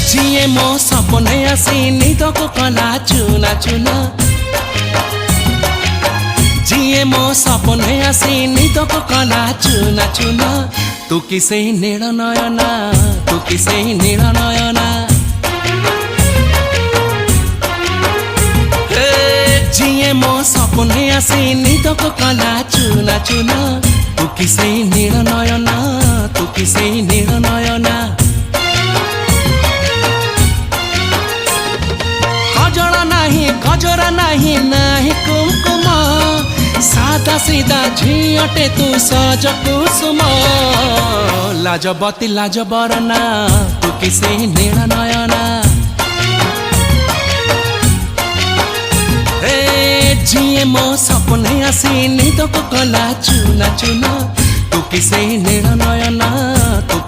जिए मो सपने आसी निदको कला चुना चुना जिए मो सपने आसी निदको कला चुना चुना तू किसे नील नयना तू किसे नील नयना जिए मो सपने आसी निदको कला चुना चुना तू किसे नील नयना तू किसे नील नयना गजरा नहीं नाही कुमकुम सादा सीधा झियटे तू सज कुसुम लाजबती लाज बरना तू किसे नील नयना जिए मो सपने आसी निदको कला चुना चुना तू किसे नील नयना तू